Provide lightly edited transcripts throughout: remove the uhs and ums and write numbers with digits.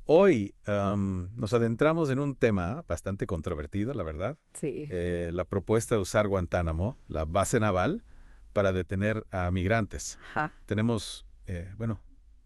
Hoy nos adentramos en un tema bastante controvertido, la verdad. Sí. La propuesta de usar Guantánamo, la base naval, para detener a migrantes. Ajá. Tenemos, bueno,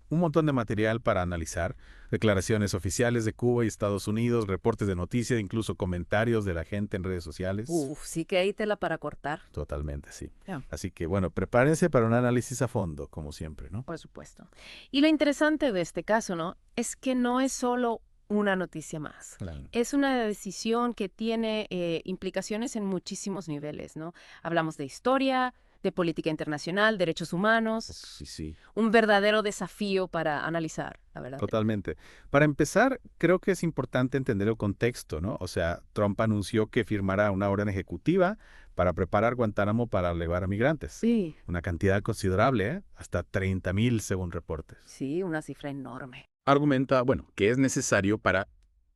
un montón de material para analizar, declaraciones oficiales de Cuba y Estados Unidos, reportes de noticias, incluso comentarios de la gente en redes sociales. Sí que hay tela para cortar. Totalmente, sí. Ya. Así que, bueno, prepárense para un análisis a fondo, como siempre, ¿no? Por supuesto. Y lo interesante de este caso, ¿no? Es que no es solo una noticia más. Claro. Es una decisión que tiene implicaciones en muchísimos niveles, ¿no? Hablamos de historia, de política internacional, derechos humanos, Sí, sí. un verdadero desafío para analizar, la verdad. Totalmente. Para empezar, creo que es importante entender el contexto, ¿no? O sea, Trump anunció que firmará una orden ejecutiva para preparar Guantánamo para llevar a migrantes. Sí, Una cantidad considerable, ¿eh? Hasta 30,000 según reportes. sí, una cifra enorme. Argumenta, bueno, que es necesario para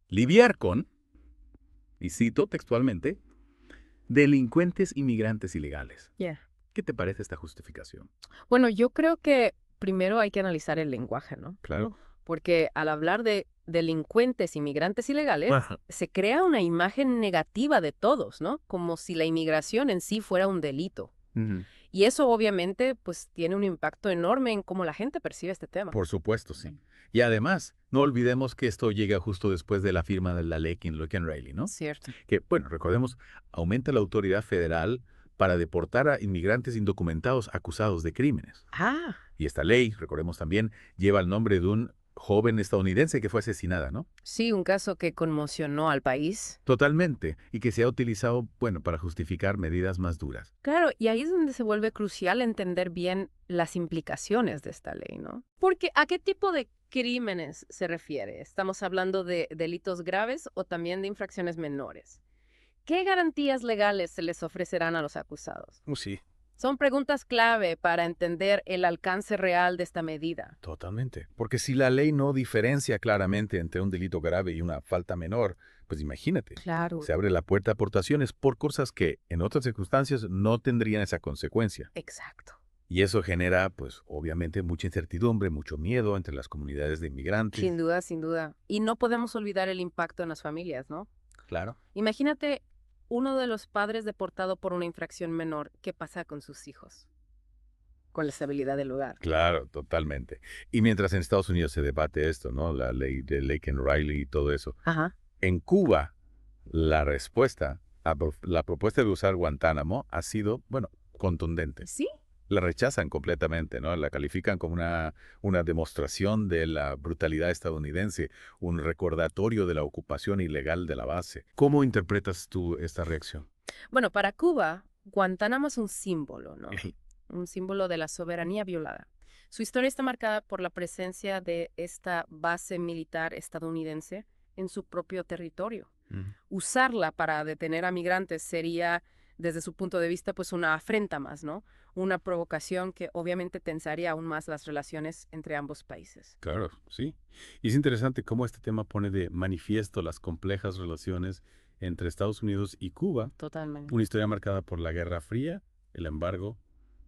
lidiar con, y cito textualmente, delincuentes inmigrantes ilegales. Ya. ¿Qué te parece esta justificación? Bueno, yo creo que primero hay que analizar el lenguaje, ¿no? Claro. Porque al hablar de delincuentes inmigrantes ilegales, Ajá. se crea una imagen negativa de todos, ¿no? Como si la inmigración en sí fuera un delito. Ujú. Y eso obviamente pues tiene un impacto enorme en cómo la gente percibe este tema. Por supuesto, sí. Y además, no olvidemos que esto llega justo después de la firma de la ley Kinloch-Riley, ¿no? Cierto. Que, bueno, recordemos, aumenta la autoridad federal para deportar a inmigrantes indocumentados acusados de crímenes. Ah, Y esta ley, recordemos también, lleva el nombre de un joven estadounidense que fue asesinada, ¿no? sí, un caso que conmocionó al país. Totalmente, y que se ha utilizado, bueno, para justificar medidas más duras. Claro, y ahí es donde se vuelve crucial entender bien las implicaciones de esta ley, ¿no? Porque ¿a qué tipo de crímenes se refiere? ¿Estamos hablando de delitos graves o también de infracciones menores? ¿Qué garantías legales se les ofrecerán a los acusados? Sí, Son preguntas clave para entender el alcance real de esta medida. totalmente. Porque si la ley no diferencia claramente entre un delito grave y una falta menor, pues imagínate, Claro. se abre la puerta a aportaciones por cosas que en otras circunstancias no tendrían esa consecuencia. Exacto. Y eso genera, pues, obviamente mucha incertidumbre, mucho miedo entre las comunidades de inmigrantes. Sin duda, sin duda. Y no podemos olvidar el impacto en las familias, ¿no? Claro. Imagínate uno de los padres deportado por una infracción menor. ¿Qué pasa con sus hijos? Con la estabilidad del hogar. Claro, totalmente. Y mientras en Estados Unidos se debate esto, ¿no? La ley de Lake and Riley y todo eso. Ajá. En Cuba, la respuesta a la propuesta de usar Guantánamo ha sido, bueno, contundente. Sí. La rechazan completamente, ¿no? La califican como una demostración de la brutalidad estadounidense, un recordatorio de la ocupación ilegal de la base. ¿Cómo interpretas tú esta reacción? Bueno, para Cuba, Guantánamo es un símbolo, ¿no? Un símbolo de la soberanía violada. Su historia está marcada por la presencia de esta base militar estadounidense en su propio territorio. Ujú. Usarla para detener a migrantes sería, desde su punto de vista, pues una afrenta más, ¿no? Una provocación que obviamente tensaría aún más las relaciones entre ambos países. Claro, sí. Y es interesante cómo este tema pone de manifiesto las complejas relaciones entre Estados Unidos y Cuba, Totalmente. una historia marcada por la Guerra Fría, el embargo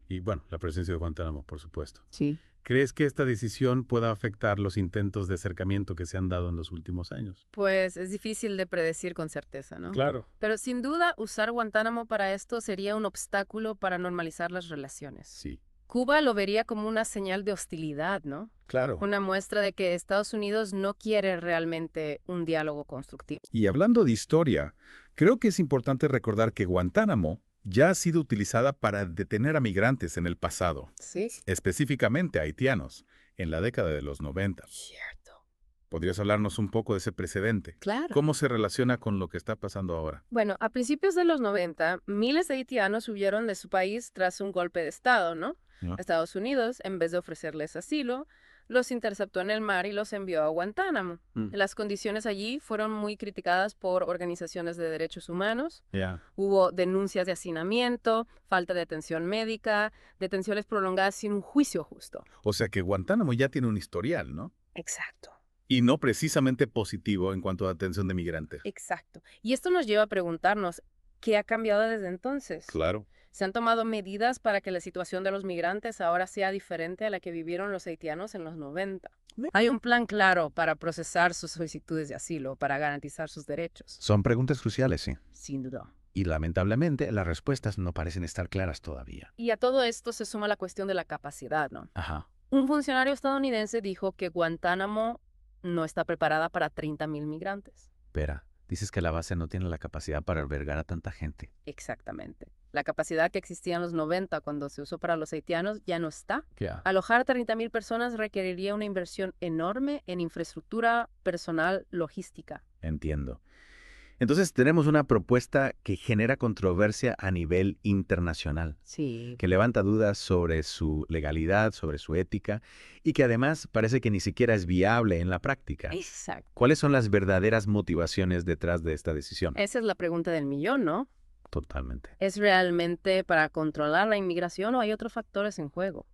y, bueno, la presencia de Guantánamo, por supuesto. Sí. ¿Crees que esta decisión pueda afectar los intentos de acercamiento que se han dado en los últimos años? Pues es difícil de predecir con certeza, ¿no? Claro. Pero sin duda, usar Guantánamo para esto sería un obstáculo para normalizar las relaciones. Sí, Cuba lo vería como una señal de hostilidad, ¿no? claro. Una muestra de que Estados Unidos no quiere realmente un diálogo constructivo. Y hablando de historia, creo que es importante recordar que Guantánamo ya ha sido utilizada para detener a migrantes en el pasado, Sí. específicamente haitianos, en la década de los 90. Cierto. ¿Podrías hablarnos un poco de ese precedente? Claro. ¿Cómo se relaciona con lo que está pasando ahora? Bueno, a principios de los 90, miles de haitianos huyeron de su país tras un golpe de Estado, ¿no? ¿No? Estados Unidos, en vez de ofrecerles asilo, los interceptó en el mar y los envió a Guantánamo. Mm. Las condiciones allí fueron muy criticadas por organizaciones de derechos humanos. Ya. Hubo denuncias de hacinamiento, falta de atención médica, detenciones prolongadas sin un juicio justo. O sea que Guantánamo ya tiene un historial, ¿no? Exacto. Y no precisamente positivo en cuanto a atención de migrantes. Exacto. Y esto nos lleva a preguntarnos, ¿qué ha cambiado desde entonces? Claro. ¿Se han tomado medidas para que la situación de los migrantes ahora sea diferente a la que vivieron los haitianos en los 90? Hay un plan claro para procesar sus solicitudes de asilo, para garantizar sus derechos. Son preguntas cruciales, sí. Sin duda. Y lamentablemente las respuestas no parecen estar claras todavía. Y a todo esto se suma la cuestión de la capacidad, ¿no? Ajá. Un funcionario estadounidense dijo que Guantánamo no está preparada para 30,000 migrantes. Espera, dices que la base no tiene la capacidad para albergar a tanta gente. Exactamente. La capacidad que existía en los 90 cuando se usó para los haitianos ya no está. Ya. Alojar 30,000 personas requeriría una inversión enorme en infraestructura personal logística. Entiendo. Entonces tenemos una propuesta que genera controversia a nivel internacional, Sí. que levanta dudas sobre su legalidad, sobre su ética, y que además parece que ni siquiera es viable en la práctica. Exacto. ¿Cuáles son las verdaderas motivaciones detrás de esta decisión? Esa es la pregunta del millón, ¿no? Totalmente. ¿Es realmente para controlar la inmigración o hay otros factores en juego?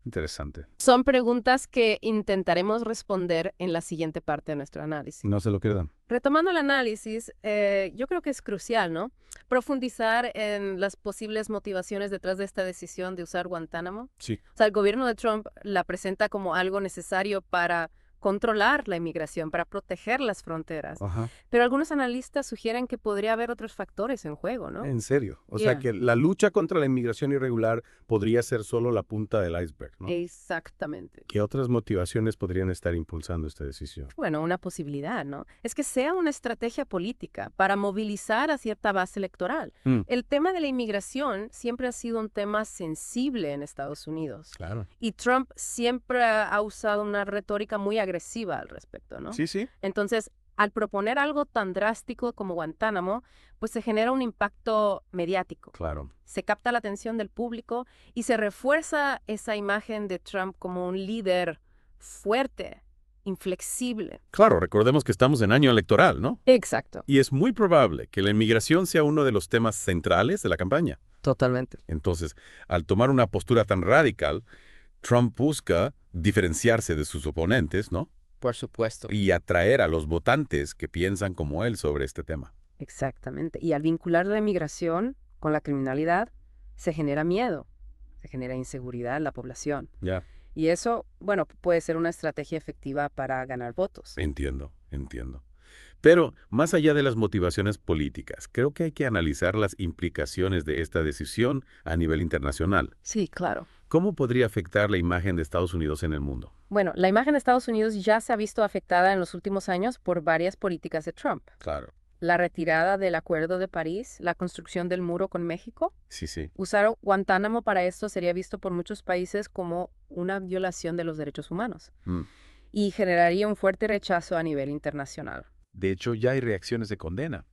Interesante. Son preguntas que intentaremos responder en la siguiente parte de nuestro análisis. No se lo quedan. Retomando el análisis, yo creo que es crucial, ¿no? Profundizar en las posibles motivaciones detrás de esta decisión de usar Guantánamo. Sí. O sea, el gobierno de Trump la presenta como algo necesario para controlar la inmigración, para proteger las fronteras. Ajá. Pero algunos analistas sugieren que podría haber otros factores en juego, ¿no? En serio. O sea Yeah. que la lucha contra la inmigración irregular podría ser solo la punta del iceberg, ¿no? Exactamente. ¿Qué otras motivaciones podrían estar impulsando esta decisión? Bueno, una posibilidad, ¿no? Es que sea una estrategia política para movilizar a cierta base electoral. Mm. El tema de la inmigración siempre ha sido un tema sensible en Estados Unidos. Claro. Y Trump siempre ha usado una retórica muy agresiva al respecto, ¿no? Sí, sí. Entonces, al proponer algo tan drástico como Guantánamo, pues se genera un impacto mediático. Claro. Se capta la atención del público y se refuerza esa imagen de Trump como un líder fuerte, inflexible. Claro, recordemos que estamos en año electoral, ¿no? Exacto. Y es muy probable que la inmigración sea uno de los temas centrales de la campaña. Totalmente. Entonces, al tomar una postura tan radical, Trump busca diferenciarse de sus oponentes, ¿no? Por supuesto. Y atraer a los votantes que piensan como él sobre este tema. Exactamente. Y al vincular la inmigración con la criminalidad, se genera miedo, se genera inseguridad en la población. Ya, Y eso, bueno, puede ser una estrategia efectiva para ganar votos. entiendo. Pero, más allá de las motivaciones políticas, creo que hay que analizar las implicaciones de esta decisión a nivel internacional. Sí, claro. ¿Cómo podría afectar la imagen de Estados Unidos en el mundo? Bueno, la imagen de Estados Unidos ya se ha visto afectada en los últimos años por varias políticas de Trump. Claro. La retirada del Acuerdo de París, la construcción del muro con México. Sí. Usar Guantánamo para esto sería visto por muchos países como una violación de los derechos humanos Mm. y generaría un fuerte rechazo a nivel internacional. De hecho, ya hay reacciones de condena,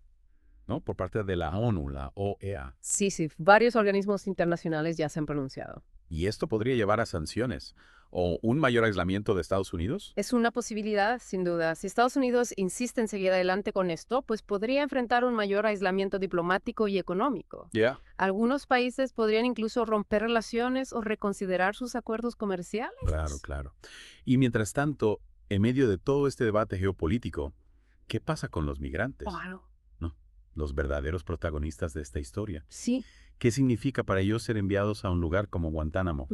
¿no? Por parte de la ONU, la OEA. Sí, varios organismos internacionales ya se han pronunciado. ¿Y esto podría llevar a sanciones o un mayor aislamiento de Estados Unidos? Es una posibilidad, sin duda. Si Estados Unidos insiste en seguir adelante con esto, pues podría enfrentar un mayor aislamiento diplomático y económico. Ya. Algunos países podrían incluso romper relaciones o reconsiderar sus acuerdos comerciales. Claro. Y mientras tanto, en medio de todo este debate geopolítico, ¿qué pasa con los migrantes? Claro. ¿No? Los verdaderos protagonistas de esta historia. Sí. ¿Qué significa para ellos ser enviados a un lugar como Guantánamo?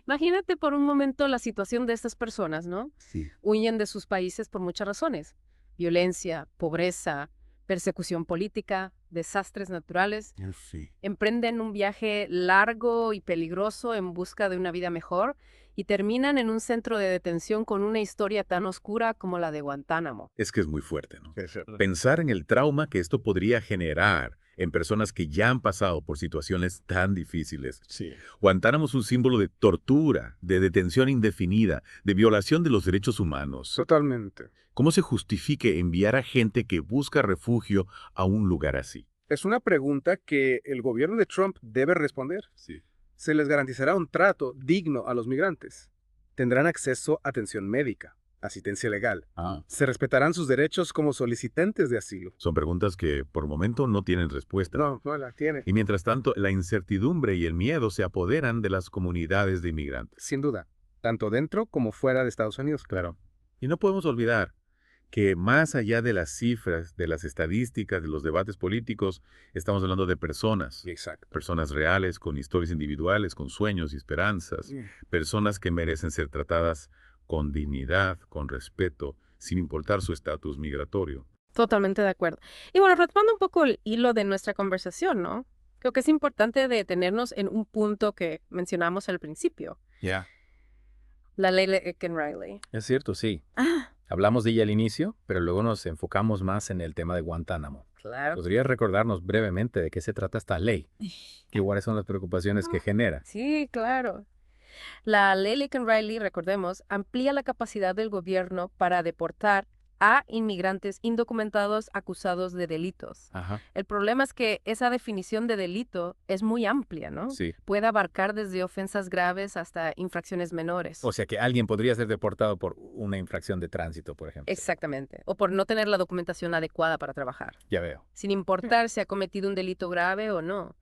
Imagínate por un momento la situación de estas personas, ¿no? Sí. Huyen de sus países por muchas razones. Violencia, pobreza, persecución política, desastres naturales. Sí. Emprenden un viaje largo y peligroso en busca de una vida mejor y terminan en un centro de detención con una historia tan oscura como la de Guantánamo. Es que es muy fuerte, ¿no? Pensar en el trauma que esto podría generar en personas que ya han pasado por situaciones tan difíciles. Sí. Guantánamo es un símbolo de tortura, de detención indefinida, de violación de los derechos humanos. Totalmente. ¿Cómo se justifique enviar a gente que busca refugio a un lugar así? Es una pregunta que el gobierno de Trump debe responder. Sí. Se les garantizará un trato digno a los migrantes. Tendrán acceso a atención médica, asistencia legal. Se respetarán sus derechos como solicitantes de asilo. Son preguntas que por el momento no tienen respuesta. No la tiene. Y mientras tanto, la incertidumbre y el miedo se apoderan de las comunidades de inmigrantes. Sin duda, tanto dentro como fuera de Estados Unidos. Claro. Y no podemos olvidar que más allá de las cifras, de las estadísticas, de los debates políticos, estamos hablando de personas. Exacto. Personas reales, con historias individuales, con sueños y esperanzas. Personas que merecen ser tratadas con dignidad, con respeto, sin importar su estatus migratorio. Totalmente de acuerdo. Y bueno, retomando un poco el hilo de nuestra conversación, ¿no? Creo que es importante detenernos en un punto que mencionamos al principio, Ya. la ley Laken-Riley. Es cierto, sí. Ah, Hablamos de ella al inicio, pero luego nos enfocamos más en el tema de Guantánamo. claro. ¿Podrías recordarnos brevemente de qué se trata esta ley? ¿Y cuáles son las preocupaciones que genera? Sí, claro. La ley Laken-Riley, recordemos, amplía la capacidad del gobierno para deportar a inmigrantes indocumentados acusados de delitos. Ajá. El problema es que esa definición de delito es muy amplia, ¿no? Sí. Puede abarcar desde ofensas graves hasta infracciones menores. O sea que alguien podría ser deportado por una infracción de tránsito, por ejemplo. Exactamente. O por no tener la documentación adecuada para trabajar, Ya veo. sin importar si ha cometido un delito grave o no.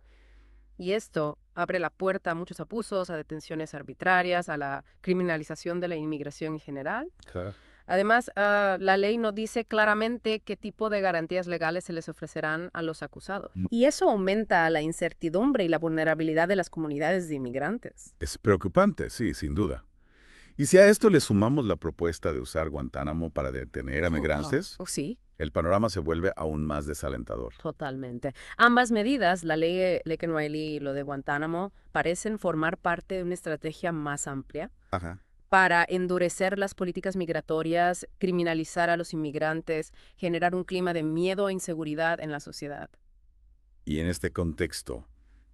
Y esto abre la puerta a muchos abusos, a detenciones arbitrarias, a la criminalización de la inmigración en general. Claro. Además, la ley no dice claramente qué tipo de garantías legales se les ofrecerán a los acusados. Y eso aumenta la incertidumbre y la vulnerabilidad de las comunidades de inmigrantes. Es preocupante, sí, sin duda. Y si a esto le sumamos la propuesta de usar Guantánamo para detener a migrantes, Sí, el panorama se vuelve aún más desalentador. totalmente. Ambas medidas, la ley Laken-Riley y lo de Guantánamo, parecen formar parte de una estrategia más amplia Ajá. para endurecer las políticas migratorias, criminalizar a los inmigrantes, generar un clima de miedo e inseguridad en la sociedad. Y en este contexto,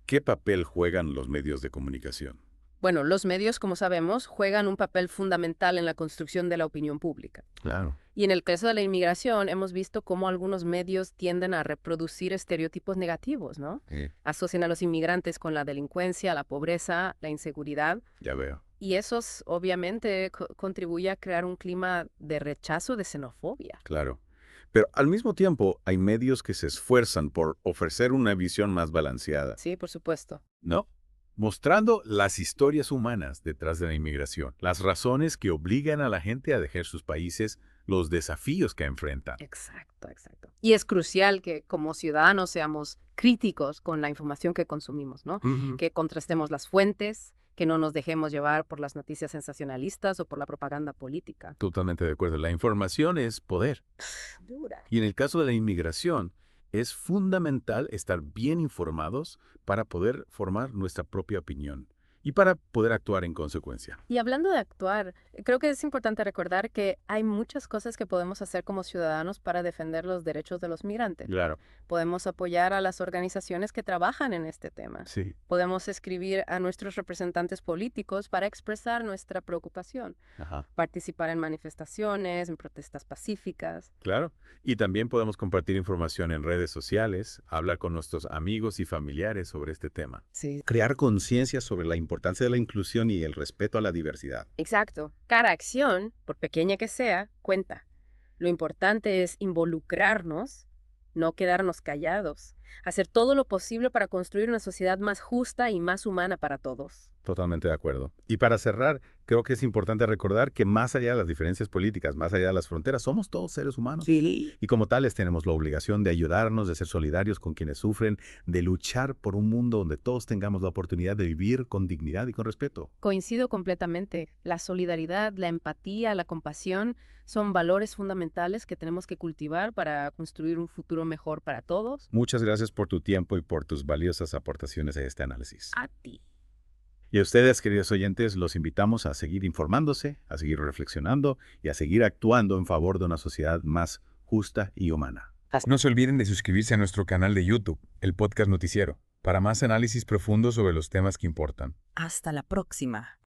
¿qué papel juegan los medios de comunicación? Bueno, los medios, como sabemos, juegan un papel fundamental en la construcción de la opinión pública. Claro. Y en el caso de la inmigración, hemos visto cómo algunos medios tienden a reproducir estereotipos negativos, ¿no? Asocian a los inmigrantes con la delincuencia, la pobreza, la inseguridad. Ya veo. Y eso obviamente contribuye a crear un clima de rechazo, de xenofobia. Claro. Pero al mismo tiempo, hay medios que se esfuerzan por ofrecer una visión más balanceada, Sí, por supuesto. ¿no? Mostrando las historias humanas detrás de la inmigración, las razones que obligan a la gente a dejar sus países, los desafíos que enfrentan. Exacto, exacto. Y es crucial que como ciudadanos seamos críticos con la información que consumimos, ¿no? Que contrastemos las fuentes, que no nos dejemos llevar por las noticias sensacionalistas o por la propaganda política. Totalmente de acuerdo. La información es poder. Dura. Y en el caso de la inmigración, es fundamental estar bien informados para poder formar nuestra propia opinión y para poder actuar en consecuencia. Y hablando de actuar, creo que es importante recordar que hay muchas cosas que podemos hacer como ciudadanos para defender los derechos de los migrantes. Claro. Podemos apoyar a las organizaciones que trabajan en este tema. Sí. Podemos escribir a nuestros representantes políticos para expresar nuestra preocupación. Ajá. Participar en manifestaciones, en protestas pacíficas. Claro. Y también podemos compartir información en redes sociales, hablar con nuestros amigos y familiares sobre este tema. Sí. Crear conciencia sobre la importancia de la inclusión y el respeto a la diversidad. Exacto. Cada acción, por pequeña que sea, cuenta. Lo importante es involucrarnos, no quedarnos callados. Hacer todo lo posible para construir una sociedad más justa y más humana para todos. Totalmente de acuerdo. Y para cerrar, creo que es importante recordar que más allá de las diferencias políticas, más allá de las fronteras, somos todos seres humanos. Sí. Y como tales tenemos la obligación de ayudarnos, de ser solidarios con quienes sufren, de luchar por un mundo donde todos tengamos la oportunidad de vivir con dignidad y con respeto. Coincido completamente. La solidaridad, la empatía, la compasión son valores fundamentales que tenemos que cultivar para construir un futuro mejor para todos. Muchas gracias por tu tiempo y por tus valiosas aportaciones a este análisis. A ti. Y a ustedes, queridos oyentes, los invitamos a seguir informándose, a seguir reflexionando y a seguir actuando en favor de una sociedad más justa y humana. No se olviden de suscribirse a nuestro canal de YouTube, el Podcast Noticiero, para más análisis profundo sobre los temas que importan. Hasta la próxima.